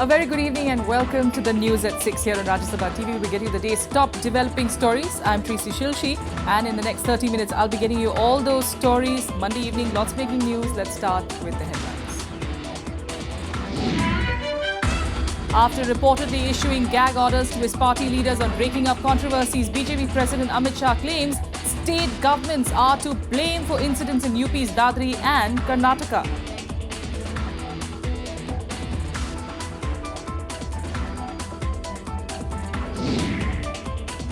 A very good evening and welcome to the news at 6 here on Rajya TV. We get you the day's top developing stories. I'm Tracy Shilshi, and in the next 30 minutes, I'll be getting you all those stories. Monday evening, lots of breaking news. Let's start with the headlines. After reportedly issuing gag orders to his party leaders on breaking up controversies, BJP President Amit Shah claims state governments are to blame for incidents in UP's Dadri and Karnataka.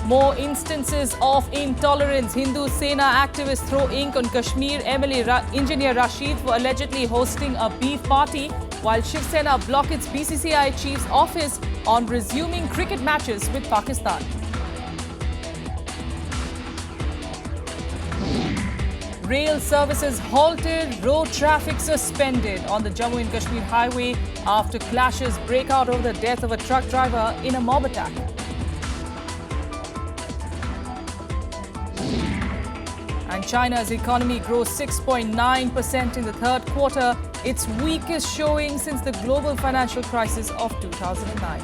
More instances of intolerance. Hindu Sena activists throw ink on Kashmir MLA engineer Rashid for allegedly hosting a beef party, while Shiv Sena block its BCCI chief's office on resuming cricket matches with Pakistan. Rail services halted, road traffic suspended on the Jammu and Kashmir highway after clashes break out over the death of a truck driver in a mob attack. And China's economy grows 6.9% in the third quarter, its weakest showing since the global financial crisis of 2009.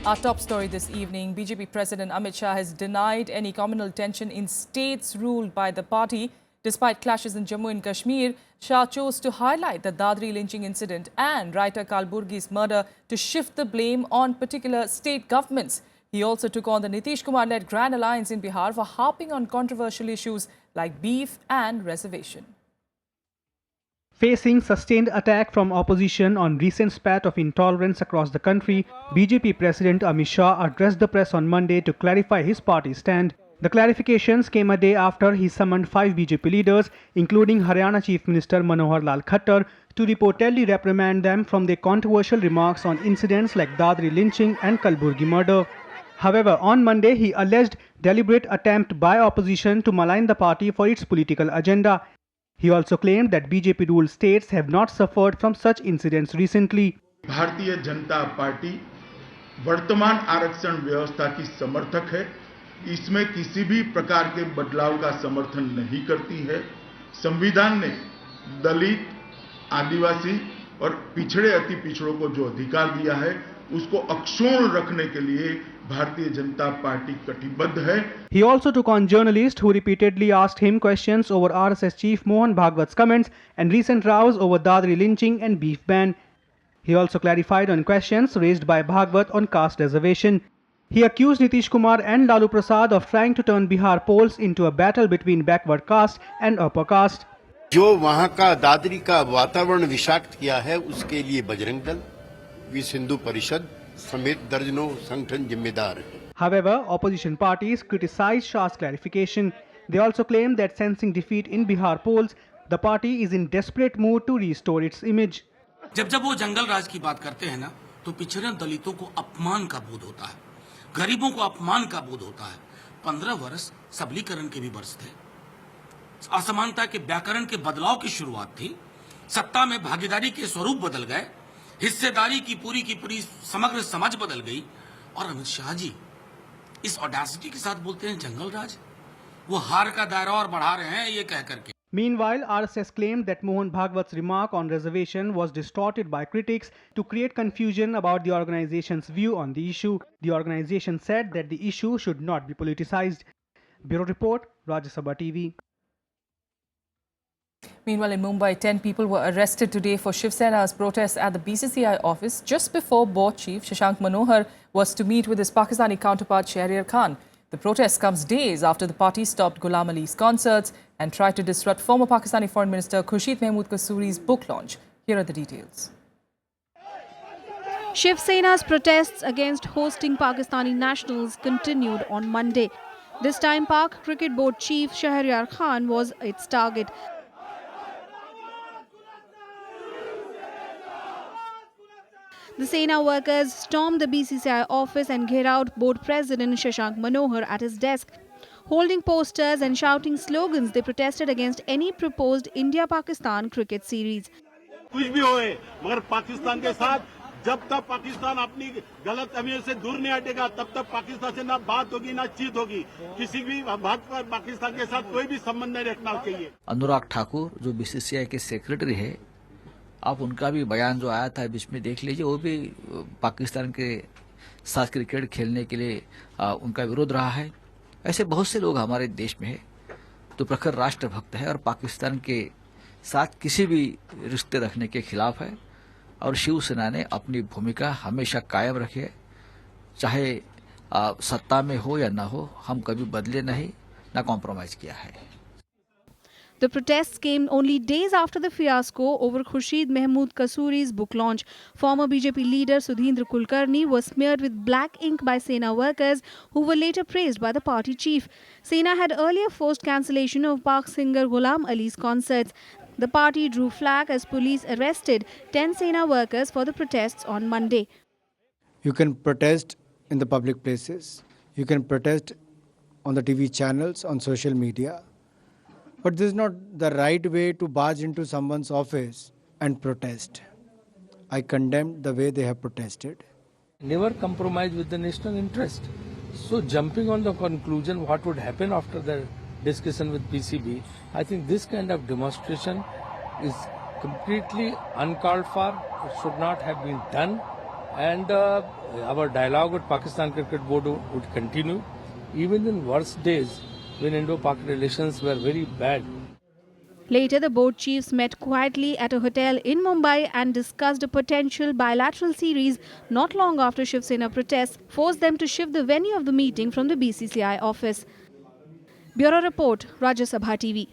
Our top story this evening, BJP President Amit Shah has denied any communal tension in states ruled by the party. Despite clashes in Jammu and Kashmir, Shah chose to highlight the Dadri lynching incident and writer Kalburgi's murder to shift the blame on particular state governments. He also took on the Nitish Kumar-led Grand Alliance in Bihar for harping on controversial issues like beef and reservation. Facing sustained attack from opposition on recent spat of intolerance across the country, BJP President Amit Shah addressed the press on Monday to clarify his party's stand. The clarifications came a day after he summoned 5 BJP leaders, including Haryana Chief Minister Manohar Lal Khattar, to reportedly reprimand them from their controversial remarks on incidents like Dadri lynching and Kalburgi murder. However, on Monday, he alleged deliberate attempt by opposition to malign the party for its political agenda. He also claimed that BJP-ruled states have not suffered from such incidents recently. Bharatiya Janata party वर्तमान आरक्षण व्यवस्था की समर्थक है। इसमें किसी भी प्रकार के बदलाव का समर्थन नहीं करती है। संविधान ने दलित, आदिवासी और पिछड़े अति पिछड़ों को जो अधिकार दिया है, उसको अक्षुण्ण रखने के लिए भारतीय जनता पार्टी कटिबद्ध है। He also took on journalists who repeatedly asked him questions over RSS chief Mohan Bhagwat's comments and recent rows over Dadri lynching and beef ban. He also clarified on questions raised by Bhagwat on caste reservation. He accused Nitish Kumar and Lalu Prasad of trying to turn Bihar polls into a battle between backward caste and upper caste. जो वहां का दादरी का वातावरण विषाक्त किया है, उसके लिए बजरंग दल, विश्व हिंदू परिषद समेत दर्जनों संगठन जिम्मेदार हैं. However, opposition parties criticized Shah's clarification. They also claimed that sensing defeat in Bihar polls, the party is in desperate mood to restore its image. जब वो जंगल राज की बात करते हैं ना, तो पिछड़े दलितों को अपमान का बोध होता है, गरीबों को अपमान का बोध होता है। 15 वर्ष सबलीकरण के भी वर्ष थे, असमानता के व्याकरण के बदलाव की शुरुआत थी, सत्ता में भागीदारी के स्वरूप बदल गए, हिस्सेदारी की पूरी समग्र समझ बदल गई, और अमित शाह जी इस ऑडेसिटी के साथ बोलते हैं जंगल राज। वो हार का दायरा और बढ़ा रहे हैं ये कह करके। Meanwhile, RSS claimed that Mohan Bhagwat's remark on reservation was distorted by critics to create confusion about the organization's view on the issue. The organization said that the issue should not be politicized. Bureau Report, Rajya Sabha TV. Meanwhile, in Mumbai, 10 people were arrested today for Shiv Sena's protests at the BCCI office just before board chief Shashank Manohar was to meet with his Pakistani counterpart Shahryar Khan. The protest comes days after the party stopped Ghulam Ali's concerts and tried to disrupt former Pakistani Foreign Minister Khurshid Mahmood Kasuri's book launch. Here are the details. Shiv Sena's protests against hosting Pakistani nationals continued on Monday. This time, Pak Cricket Board Chief Shahryar Khan was its target. The Sena workers stormed the BCCI office and घेराव board president Shashank Manohar at his desk. Holding posters and shouting slogans, they protested against any proposed India-Pakistan cricket series. कुछ भी होए, मगर पाकिस्तान के साथ जब तक पाकिस्तान अपनी गलत अमीर से दूर नहीं हटेगा तब तक पाकिस्तान से ना बात होगी ना चीत होगी। किसी भी बात पर पाकिस्तान के साथ कोई भी संबंध नहीं रखना चाहिए। अनुराग ठाकुर जो बीसीसीआई के सेक्रेटरी है, आप उनका भी बयान जो आया था बीच में देख लीजिए, वो भी पाकिस्तान के साथ क्रिकेट खेलने के लिए उनका विरोध रहा है। ऐसे बहुत से लोग हमारे देश में है तो प्रखर राष्ट्रभक्त है और पाकिस्तान के साथ किसी भी रिश्ते रखने के खिलाफ है। और शिवसेना ने अपनी भूमिका हमेशा कायम रखी है, चाहे सत्ता में हो या ना हो, हम कभी बदले नहीं, ना कॉम्प्रोमाइज किया है। The protests came only days after the fiasco over Khurshid Mahmood Kasuri's book launch. Former BJP leader Sudhindra Kulkarni was smeared with black ink by Sena workers who were later praised by the party chief. Sena had earlier forced cancellation of Pak singer Ghulam Ali's concerts. The party drew flag as police arrested 10 Sena workers for the protests on Monday. You can protest in the public places. You can protest on the TV channels, on social media. But this is not the right way to barge into someone's office and protest. I condemn the way they have protested. Never compromise with the national interest. So jumping on the conclusion what would happen after the discussion with PCB, I think this kind of demonstration is completely uncalled for. It should not have been done. And our dialogue with Pakistan Cricket Board would continue even in worse days when Indo-Pak relations were very bad. Later, the board chiefs met quietly at a hotel in Mumbai and discussed a potential bilateral series. Not long after Shiv Sena protests forced them to shift the venue of the meeting from the BCCI office. Bureau Report, Rajya Sabha TV.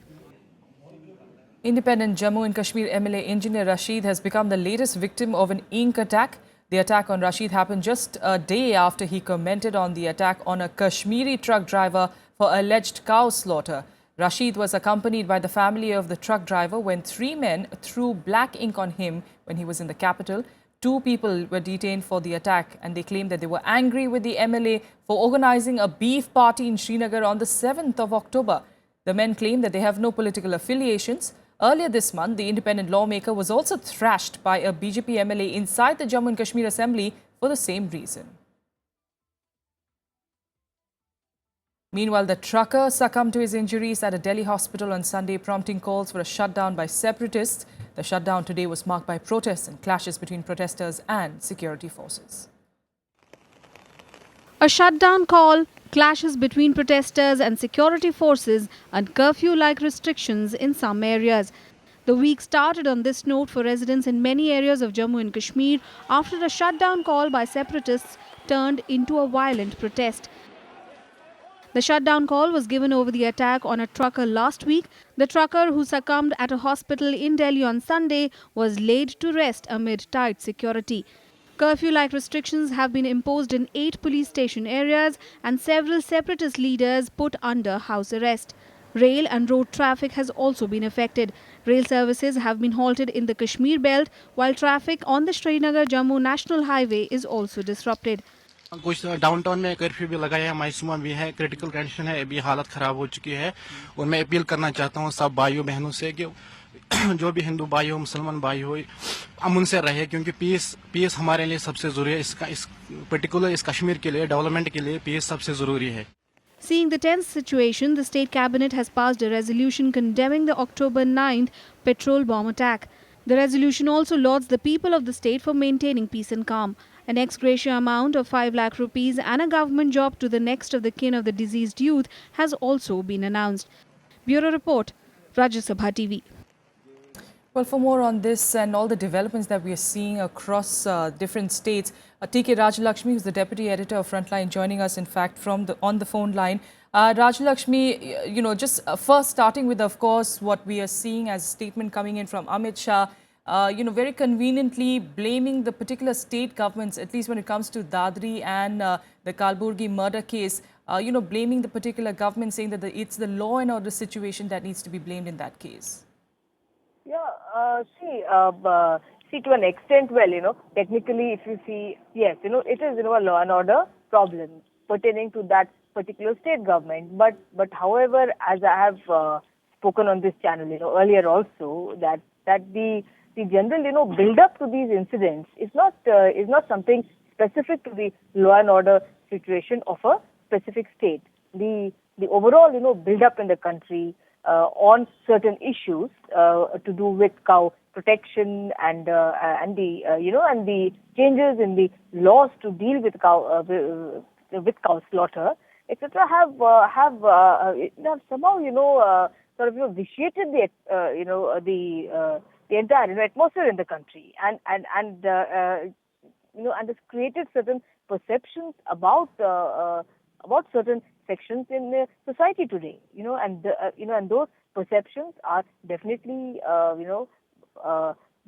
Independent Jammu and Kashmir MLA engineer Rashid has become the latest victim of an ink attack. The attack on Rashid happened just a day after he commented on the attack on a Kashmiri truck driver for alleged cow slaughter. Rashid was accompanied by the family of the truck driver when 3 men threw black ink on him when he was in the capital. 2 people were detained for the attack and they claimed that they were angry with the MLA for organizing a beef party in Srinagar on the 7th of October. The men claim that they have no political affiliations. Earlier this month, the independent lawmaker was also thrashed by a BJP MLA inside the Jammu and Kashmir Assembly for the same reason. Meanwhile, the trucker succumbed to his injuries at a Delhi hospital on Sunday, prompting calls for a shutdown by separatists. The shutdown today was marked by protests and clashes between protesters and security forces. A shutdown call, clashes between protesters and security forces, and curfew-like restrictions in some areas. The week started on this note for residents in many areas of Jammu and Kashmir after a shutdown call by separatists turned into a violent protest. The shutdown call was given over the attack on a trucker last week. The trucker who succumbed at a hospital in Delhi on Sunday was laid to rest amid tight security. Curfew-like restrictions have been imposed in 8 police station areas and several separatist leaders put under house arrest. Rail and road traffic has also been affected. Rail services have been halted in the Kashmir belt, while traffic on the Srinagar-Jammu National Highway is also disrupted. कुछ downtown में curfew भी लगाया है, माइसुमा भी है, critical condition है, अभी हालत खराब हो चुकी है। और मैं अपील करना चाहता हूँ सब भाइयों बहनों से कि जो भी हिंदू भाई हो, मुसलमान भाई हो, अमन से रहे, क्योंकि पीस हमारे लिए सबसे जरूरी है। इस पर्टिकुलर इस कश्मीर के लिए, डेवलपमेंट के लिए पीस सबसे जरूरी है। Seeing the tense situation, the state cabinet has passed a resolution condemning the October 9th petrol bomb attack. The resolution also lauds the people of the state for maintaining peace and calm. An ex gratia amount of 5 lakh rupees and a government job to the next of the kin of the deceased youth has also been announced. Bureau Report, Rajya Sabha TV. Well, for more on this and all the developments that we are seeing across different states, TK Rajalakshmi, who's the deputy editor of Frontline, joining us, in fact, on the phone line. Rajalakshmi, just first starting with, of course, what we are seeing as a statement coming in from Amit Shah, very conveniently blaming the particular state governments, at least when it comes to Dadri and the Kalburgi murder case, blaming the particular government, saying that it's the law and order situation that needs to be blamed in that case. Yeah, see, to an extent, well, technically, if you see, yes, it is, a law and order problem pertaining to that particular state government. But however, as I have spoken on this channel, earlier also, that the the general, build up to these incidents is not something specific to the law and order situation of a specific state. The overall, build up in the country on certain issues to do with cow protection and the changes in the laws to deal with cow slaughter, etc. have somehow sort of vitiated the entire atmosphere in the country and has created certain perceptions about certain sections in society today. And those perceptions are definitely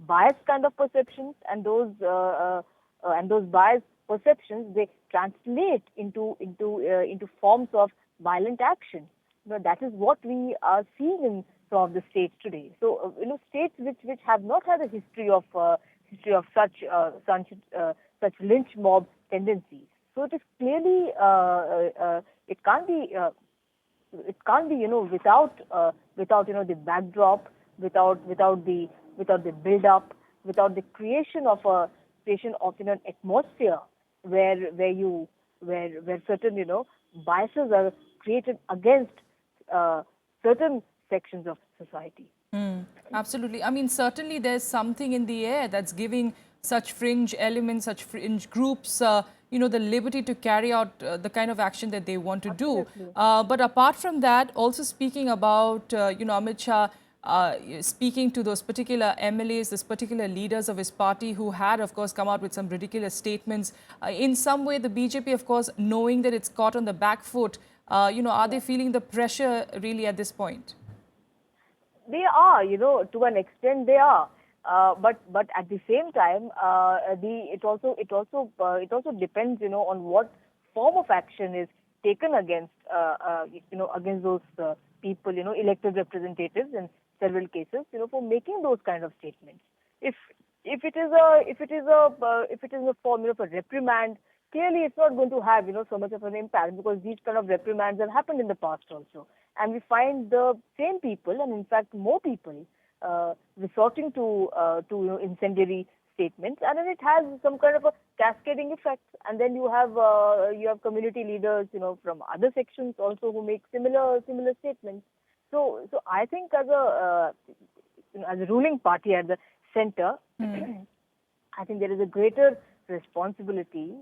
biased kind of perceptions, and those biased perceptions, they translate into forms of violent action. That is what we are seeing in some of the states today. So states which have not had a history of such lynch mob tendencies. So it is clearly it can't be without the backdrop, without the build up, without the creation of an atmosphere where certain biases are created against certain sections of society. Absolutely. I mean, certainly there's something in the air that's giving such fringe elements, such fringe groups, the liberty to carry out the kind of action that they want to do. But apart from that, also speaking about, Amit Shah speaking to those particular MLAs, those particular leaders of his party who had, of course, come out with some ridiculous statements. In some way, the BJP, of course, knowing that it's caught on the back foot, are they feeling the pressure really at this point? They are, to an extent they are. But at the same time, it also depends, on what form of action is taken against those people, elected representatives in several cases, for making those kind of statements. If it is a form of a reprimand, clearly it's not going to have so much of an impact, because these kind of reprimands have happened in the past also, and we find the same people, and in fact more people, resorting to incendiary statements, and then it has some kind of a cascading effect. And then you have community leaders, from other sections also, who make similar statements. So I think as a ruling party at the center, I think there is a greater responsibility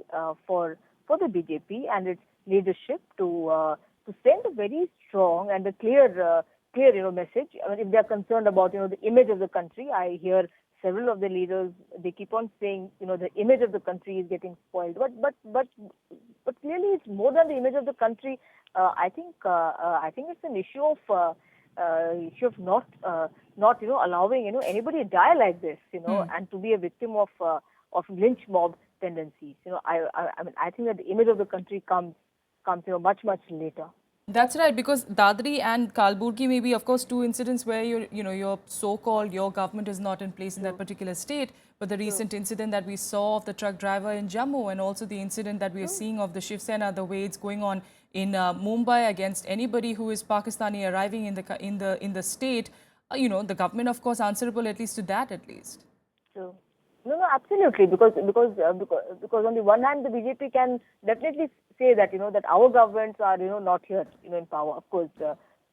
for the BJP and its leadership to send a very strong and a clear message. I mean, if they are concerned about the image of the country, I hear several of the leaders, they keep on saying the image of the country is getting spoiled. But clearly it's more than the image of the country. I think it's an issue of not allowing anybody to die like this, and to be a victim of lynch mob tendencies. I think that the image of the country comes much later. That's right, because Dadri and Kalburgi may be, of course, two incidents where your so-called government is not in place in that particular state. But the recent incident that we saw of the truck driver in Jammu, and also the incident that we are seeing of the Shiv Sena, the way it's going on in Mumbai against anybody who is Pakistani arriving in the state, the government, of course, answerable at least to that at least. True. No, absolutely, because on the one hand, the BJP can definitely say that that our governments are not here in power. Of course,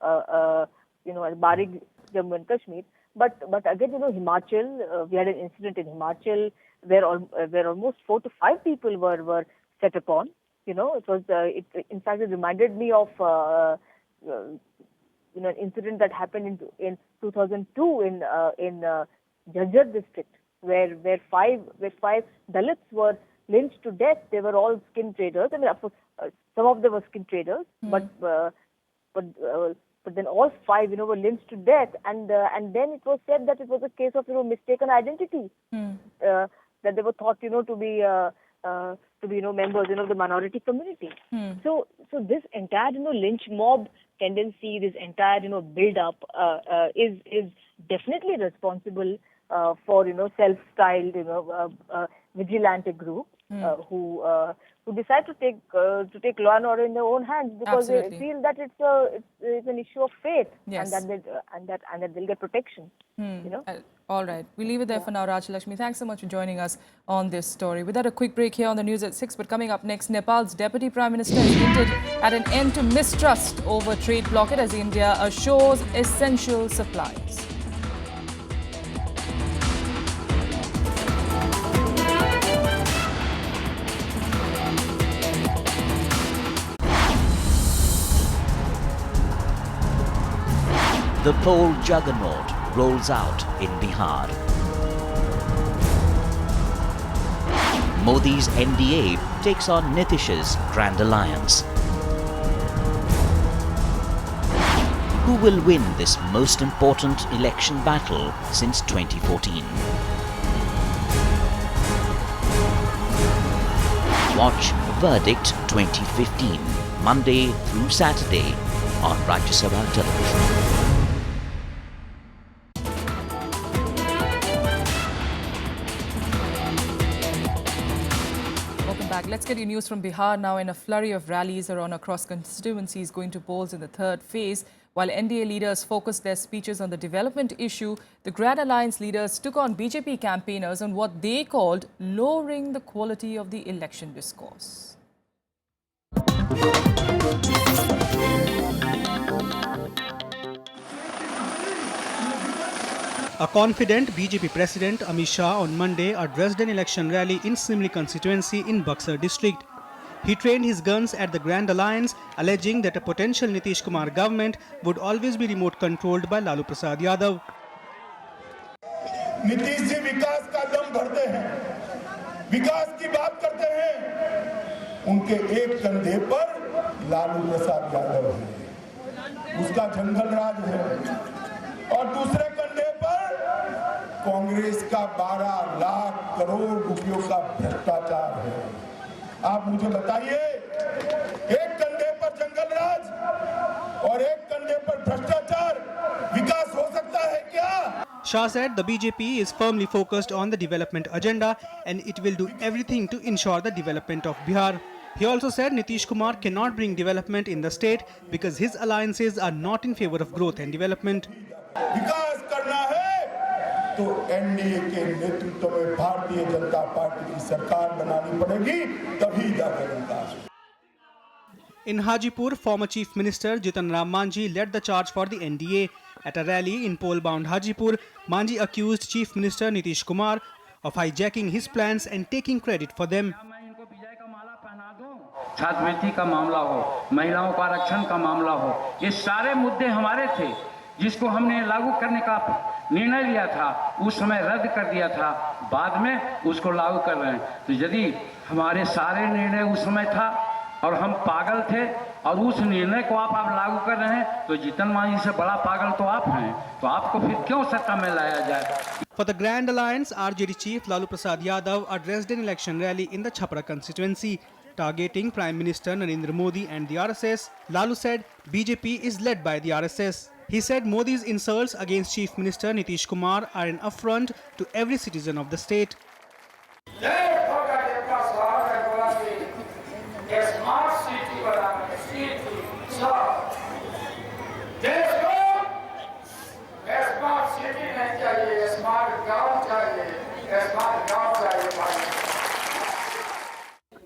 barring Jammu and Kashmir, but again Himachal, we had an incident in Himachal where almost 4 to 5 people were set upon. In fact it reminded me of an incident that happened in 2002 in Jhajjar district, where 5 Dalits were lynched to death. They were all skin traders. I mean, of course, some of them were skin traders, but then all 5 were lynched to death, and then it was said that it was a case of mistaken identity, that they were thought to be members of the minority community. So this entire lynch mob tendency, this entire build up is definitely responsible for self-styled vigilante group who who decide to take law and order in their own hands because Absolutely. they feel that it's an issue of faith Yes. and that they'll get protection. You know. All right. We'll leave it there for now, Rajya. Thanks so much for joining us on this story. With that, a quick break here on the news at 6. But coming up next, Nepal's Deputy Prime Minister has hinted at an end to mistrust over trade blockade as India assures essential supplies. The poll juggernaut rolls out in Bihar. Modi's NDA takes on Nitish's Grand Alliance. Who will win this most important election battle since 2014? Watch Verdict 2015, Monday through Saturday on Rajya Sabha television. Let's get you news from Bihar now. In a flurry of rallies around across constituencies going to polls in the third phase, while NDA leaders focused their speeches on the development issue, the Grand Alliance leaders took on BJP campaigners on what they called lowering the quality of the election discourse. A confident BJP President Amit Shah on Monday addressed an election rally in Simri constituency in Buxar district. He trained his guns at the Grand Alliance, alleging that a potential Nitish Kumar government would always be remote controlled by Lalu Prasad Yadav. Nitish ji विकास का दम भरते हैं, विकास की बात करते हैं, उनके एक कंधे पर लालू प्रसाद यादव है, उसका जंगल राज है, और दूसरे कंधे पर कांग्रेस का 12 लाख करोड़ रुपयों का भ्रष्टाचार है। आप मुझे बताइए, एक कंधे पर जंगल राज और एक कंधे पर भ्रष्टाचार, विकास हो सकता है क्या? Shah said the BJP is firmly focused on the development agenda and it will do everything to ensure the development of Bihar. He also said Nitish Kumar cannot bring development in the state because his alliances are not in favor of growth and development. विकास करना है तो NDA के नेतृत्व में Bharatiya Janata party की सरकार बनानी पड़ेगी, तभी जाकर विकास। In Hajipur, former Chief Minister Jitan Ram Manjhi led the charge for the NDA. At a rally in poll-bound Hajipur, Manjhi accused Chief Minister Nitish Kumar of hijacking his plans and taking credit for them. छात्रवृत्ति का मामला हो, महिलाओं का आरक्षण का मामला हो, ये सारे मुद्दे हमारे थे जिसको हमने लागू करने का निर्णय लिया था, उस समय रद्द कर दिया था, बाद में उसको लागू कर रहे हैं। तो यदि हमारे सारे निर्णय उस समय था और हम पागल थे और उस निर्णय को आप लागू कर रहे हैं, तो जीतन मांझी से बड़ा पागल तो आप हैं, तो आपको फिर क्यों सत्ता में लाया जाए? For the Grand Alliance, RJD Chief Lalu Prasad Yadav addressed an election rally in the Chhapra constituency. Targeting Prime Minister Narendra Modi and the RSS, Lalu said BJP is led by the RSS. He said Modi's insults against Chief Minister Nitish Kumar are an affront to every citizen of the state.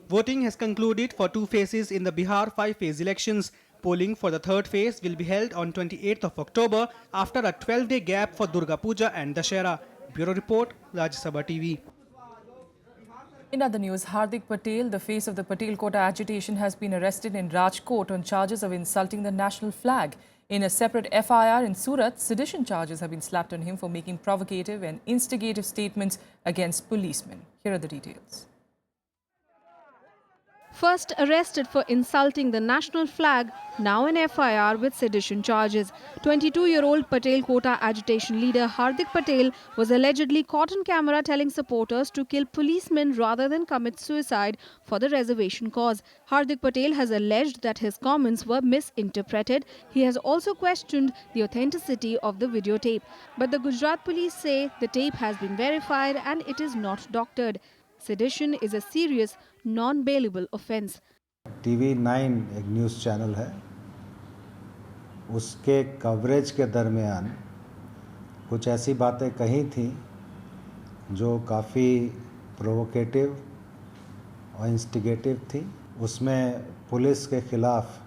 Voting has concluded for two phases in the Bihar 5-phase elections. Polling for the third phase will be held on 28th of October after a 12-day gap for Durga Puja and Dashera. Bureau Report, Rajya Sabha TV. In other news, Hardik Patel, the face of the Patel quota agitation, has been arrested in Rajkot on charges of insulting the national flag. In a separate FIR in Surat, sedition charges have been slapped on him for making provocative and instigative statements against policemen. Here are the details. First arrested for insulting the national flag, now in FIR with sedition charges. 22-year-old Patel quota agitation leader Hardik Patel was allegedly caught on camera telling supporters to kill policemen rather than commit suicide for the reservation cause. Hardik Patel has alleged that his comments were misinterpreted. He has also questioned the authenticity of the videotape. But the Gujarat police say the tape has been verified and it is not doctored. Sedition is a serious, non-bailable offence. TV9 एक news channel है, उसके coverage के दरमियान कुछ ऐसी बातें कही थी जो काफ़ी प्रोवोकेटिव और इंस्टिगेटिव थी। उसमें पुलिस के खिलाफ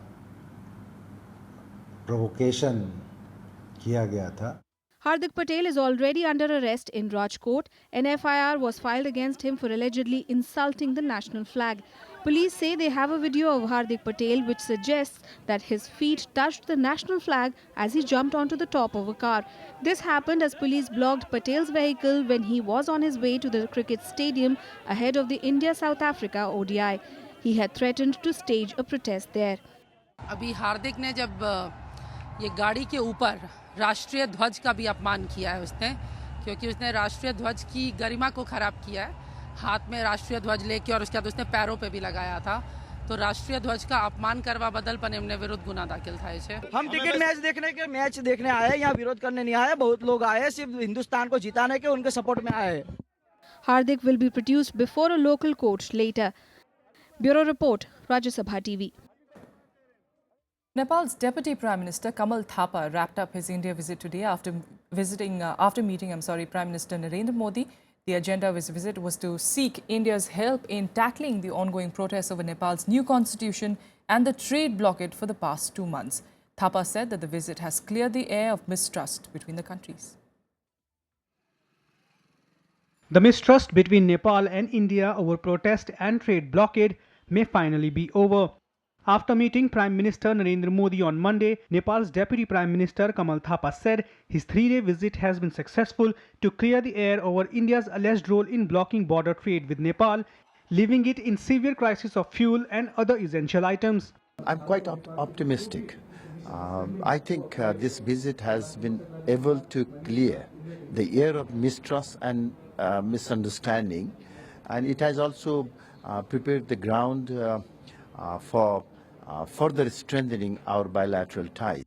प्रोवोकेशन किया गया था। Hardik Patel is already under arrest in Rajkot. An FIR was filed against him for allegedly insulting the national flag. Police say they have a video of Hardik Patel which suggests that his feet touched the national flag as he jumped onto the top of a car. This happened as police blocked Patel's vehicle when he was on his way to the cricket stadium ahead of the India-South Africa ODI. He had threatened to stage a protest there. अभी हार्दिक ने जब ये गाड़ी के ऊपर राष्ट्रीय ध्वज का भी अपमान किया है उसने, क्योंकि उसने राष्ट्रीय ध्वज की गरिमा को खराब किया है। हाथ में राष्ट्रीय ध्वज लेके और उसके बाद उसने पैरों पे भी लगाया था, तो राष्ट्रीय ध्वज का अपमान करवा बदल पर एमने विरुद्ध गुना दाखिल था। हम टिकट मैच देखने आए, यहाँ विरोध करने नहीं आए। बहुत लोग आए सिर्फ हिंदुस्तान को जिताने के, उनके सपोर्ट में आए। Hardik will be produced before a local court later. Bureau Report, Rajya Sabha TV. Nepal's Deputy Prime Minister Kamal Thapa wrapped up his India visit today after meeting Prime Minister Narendra Modi. The agenda of his visit was to seek India's help in tackling the ongoing protests over Nepal's new constitution and the trade blockade for the past 2 months. Thapa said that the visit has cleared the air of mistrust between the countries. The mistrust between Nepal and India over protest and trade blockade may finally be over. After meeting Prime Minister Narendra Modi on Monday, Nepal's Deputy Prime Minister Kamal Thapa said his 3-day visit has been successful to clear the air over India's alleged role in blocking border trade with Nepal, leaving it in severe crisis of fuel and other essential items. I'm quite optimistic. I think this visit has been able to clear the air of mistrust and misunderstanding, and it has also prepared the ground for further strengthening our bilateral ties.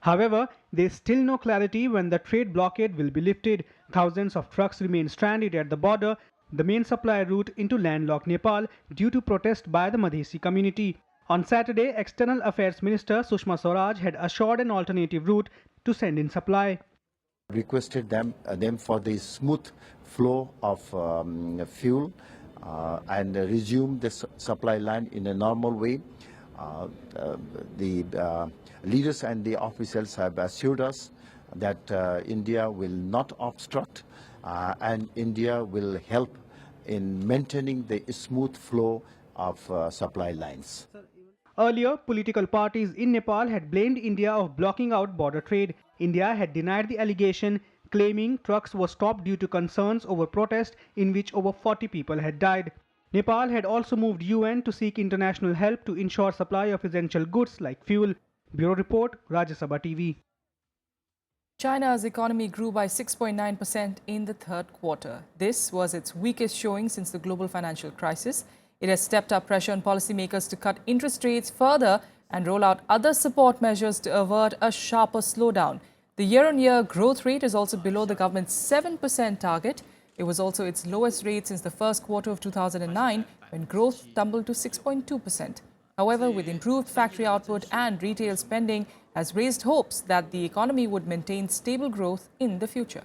However, there is still no clarity when the trade blockade will be lifted. Thousands of trucks remain stranded at the border, the main supply route into landlocked Nepal, due to protest by the Madhesi community. On Saturday, External Affairs Minister Sushma Swaraj had assured an alternative route to send in supply. Requested them for the smooth flow of fuel and resume the supply line in a normal way. The leaders and the officials have assured us that India will not obstruct and India will help in maintaining the smooth flow of supply lines. Earlier, political parties in Nepal had blamed India of blocking out border trade. India had denied the allegation, claiming trucks were stopped due to concerns over protest in which over 40 people had died. Nepal had also moved UN to seek international help to ensure supply of essential goods like fuel. Bureau Report, Rajya Sabha TV. China's economy grew by 6.9% in the third quarter. This was its weakest showing since the global financial crisis. It has stepped up pressure on policymakers to cut interest rates further and roll out other support measures to avert a sharper slowdown. The year-on-year growth rate is also below the government's 7% target. It was also its lowest rate since the first quarter of 2009, when growth tumbled to 6.2%. However, with improved factory output and retail spending, has raised hopes that the economy would maintain stable growth in the future.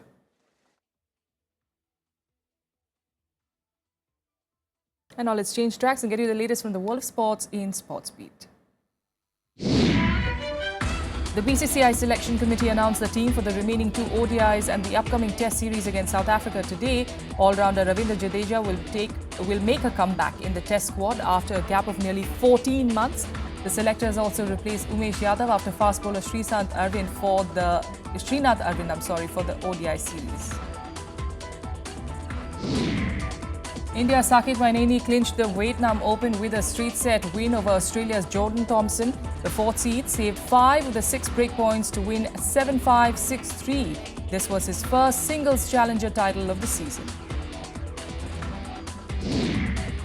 And now let's change tracks and get you the latest from the world of sports in Sports Beat. The BCCI Selection Committee announced the team for the remaining 2 ODIs and the upcoming Test series against South Africa today. All-rounder Ravindra Jadeja will make a comeback in the Test squad after a gap of nearly 14 months. The selector has also replaced Umesh Yadav after fast bowler Srinath Arvind for the ODI series. India's Saket Mainini clinched the Vietnam Open with a straight set win over Australia's Jordan Thompson. The 4th seed saved 5 of the 6 breakpoints to win 7-5, 6-3. This was his first singles challenger title of the season.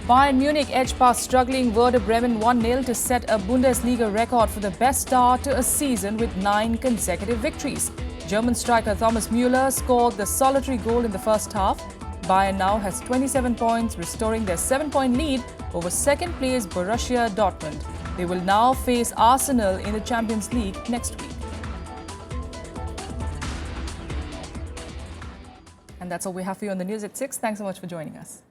Bayern Munich edged past struggling Werder Bremen 1-0 to set a Bundesliga record for the best start to a season with 9 consecutive victories. German striker Thomas Müller scored the solitary goal in the first half. Bayern now has 27 points, restoring their 7-point lead over second-place Borussia Dortmund. They will now face Arsenal in the Champions League next week. And that's all we have for you on the news at 6. Thanks so much for joining us.